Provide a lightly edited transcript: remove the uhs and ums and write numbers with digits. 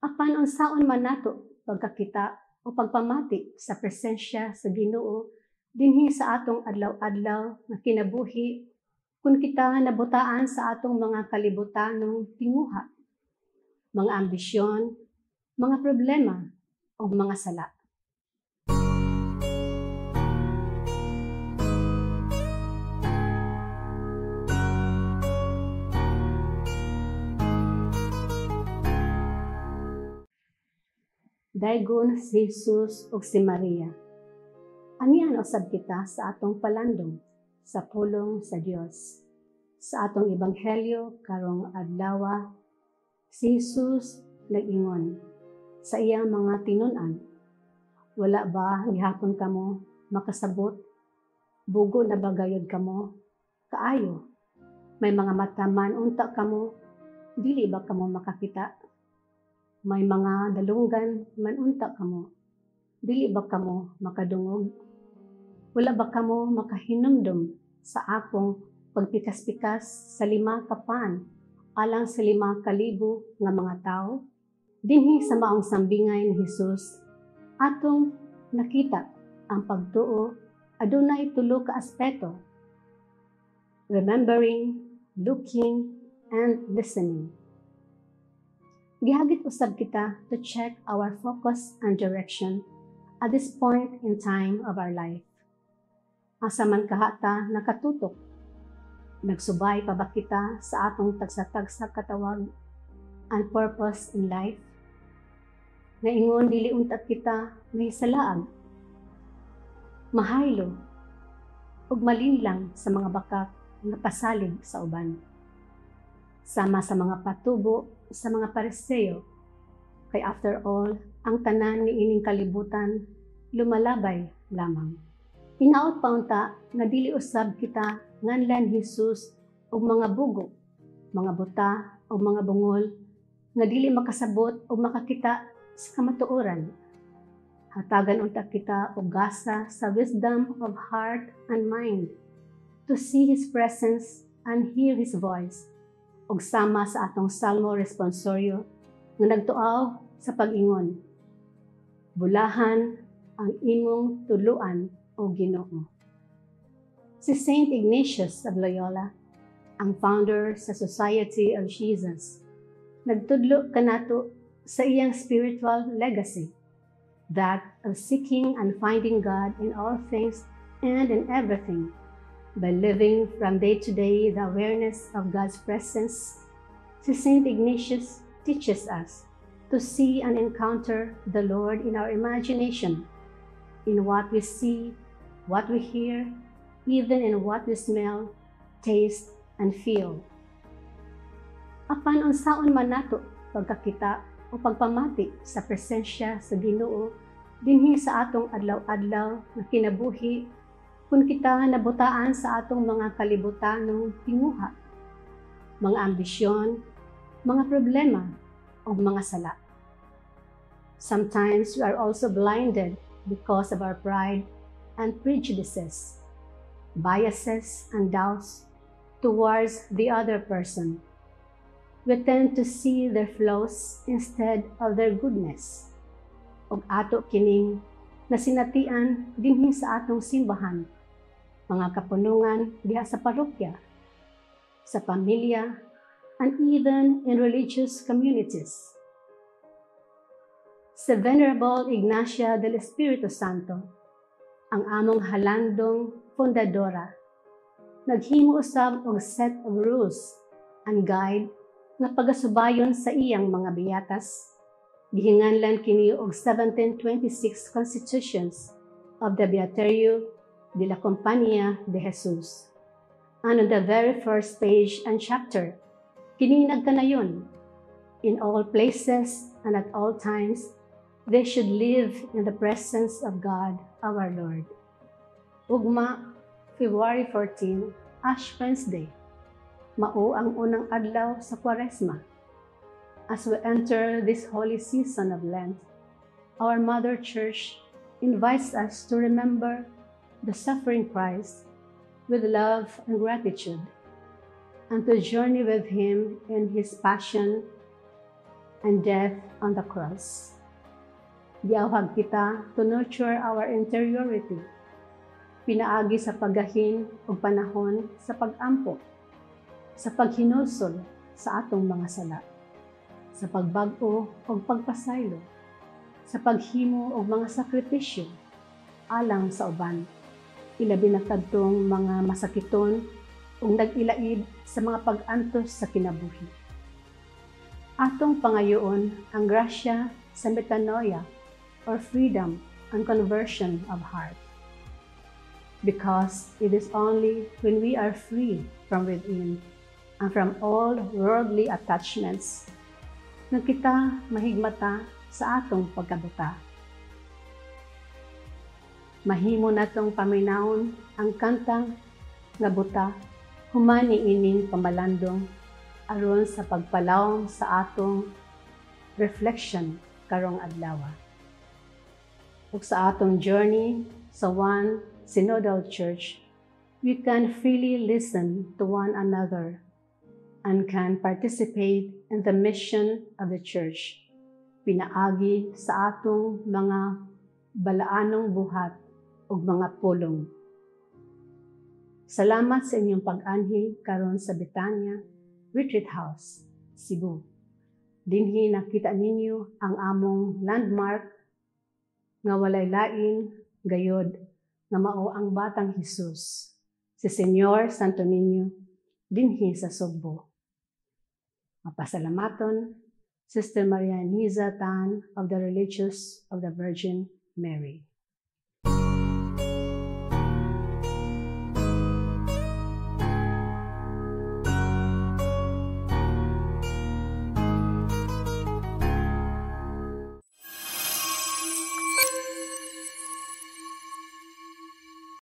Apan unsaon man nato pagkakita o pagpamati sa presensya sa Ginoo dinhi sa atong adlaw-adlaw nga kinabuhi kung kita nabutaan sa atong mga kalibutanong tinguha, mga ambisyon, mga problema o mga sala. Daygon si Jesus ug si Maria. Anihan usab kita sa atong palandong sa pulong sa Dios. Sa atong ebanghelyo karong adlaw, si Jesus nag-ingon sa iyang mga tinun-an, wala ba gihapon kamo makasabot? Bugo na ba gayud kamo? Kaayo. May mga mata man unta kamo, dili ba kamo makakita? May mga dalunggan man unta kamo, dili ba kamo makadungog? Wala ba kamo makahinumdum sa akong pagpikas-pikas sa 5 kapan alang sa 5,000 nga mga tao? Dinhi sa maong sambingay ni Jesus, atong nakita ang pagtuo adunay 3 ka aspeto: remembering, looking, and listening. Gihagit usab kita to check our focus and direction at this point in time of our life. Asa man kahata nakatutok, nagsubay pa ba kita sa atong tagsa-tagsa katawag and purpose in life? Naingon dili untat kita mahisalaag, mahaylo, ug malinlang sa mga bakak nga pasalig sa uban. Sama sa mga patubo sa mga Pariseo, kay after all, ang tanan ni ining kalibutan lumalabay lamang. Hinaot pa unta nga dili usab kita nganlan Jesus og mga bugo, mga buta o mga bungol nga dili makasabot o makakita sa kamatuoran. Hatagan unta kita og gasa sa wisdom of heart and mind to see His presence and hear His voice, ug sama sa atong Salmo responsorio nga nagtuaw sa pag-ingon, bulahan ang imong tuluan o Ginoo. Si Saint Ignatius of Loyola, ang founder sa Society of Jesus, nagtudlo kanato sa iyang spiritual legacy, that of seeking and finding God in all things and in everything, by living from day to day the awareness of God's presence. Si Saint Ignatius teaches us to see and encounter the Lord in our imagination, in what we see, what we hear, even in what we smell, taste, and feel. Apan unsaon man nato pagkakita o pagpamati sa presensya sa Ginoo dinhi sa atong adlaw-adlaw nga kinabuhi kung kita nabutaan sa atong mga kalibutanong tinguha, mga ambisyon, mga problema, o mga sala. Sometimes we are also blinded because of our pride and prejudices, biases, and doubts towards the other person. We tend to see their flaws instead of their goodness. Og ato kining nasinatian dinhi sa atong simbahan, mga kapunungan diha sa parokya, sa pamilya, and even in religious communities. Si Venerable Ignacia del Espiritu Santo, ang among halandong fundadora, naghimo usab og set of rules and guide nga pagasubayon sa iyang mga biyatas. Gihinganlan kini og 1726 constitutions of the Beaterio de la Compañía de Jesus. And on the very first page and chapter, kini nagkanayon, in all places and at all times, they should live in the presence of God our Lord. Ugma, February 14, Ash Wednesday, mao ang unang adlaw sa Kwaresma. As we enter this holy season of Lent, our Mother Church invites us to remember the suffering Christ with love and gratitude, and to journey with Him in His passion, and death on the cross. Giawhag kita to nurture our interiority. Pinaagi sa paggahin o panahon sa pag-ampo, sa paghinusol sa atong mga sala, sa pagbag-o o pagpasaylo, sa paghimo o mga sakripisyo alang sa uban, ilabi na kadtong mga masakiton o nag-ilaid sa mga pag-antos sa kinabuhi. Atong pangayoon ang grasya sa metanoia or freedom and conversion of heart. Because it is only when we are free from within and from all worldly attachments na kita mahigmata sa atong pagkabuta. Mahimo natong paminawon ang kantang nga buta humani ining pamalandong aron sa pagpalawom sa atong reflection karong adlaw. Ug sa atong journey sa one synodal church, we can freely listen to one another and can participate in the mission of the church, pinaagi sa atong mga balaanong buhat ug mga pulong. Salamat sa inyong pag-anhi karon sa Betania Retreat House, Cebu. Dinhi nakita ninyo ang among landmark nga walay lain gayod nga mao ang Batang Hesus, si Senyor Santo Niño, dinhi sa Sugbo. Mapasalamaton, Sister Maria Niza Tan of the Religious of the Virgin Mary.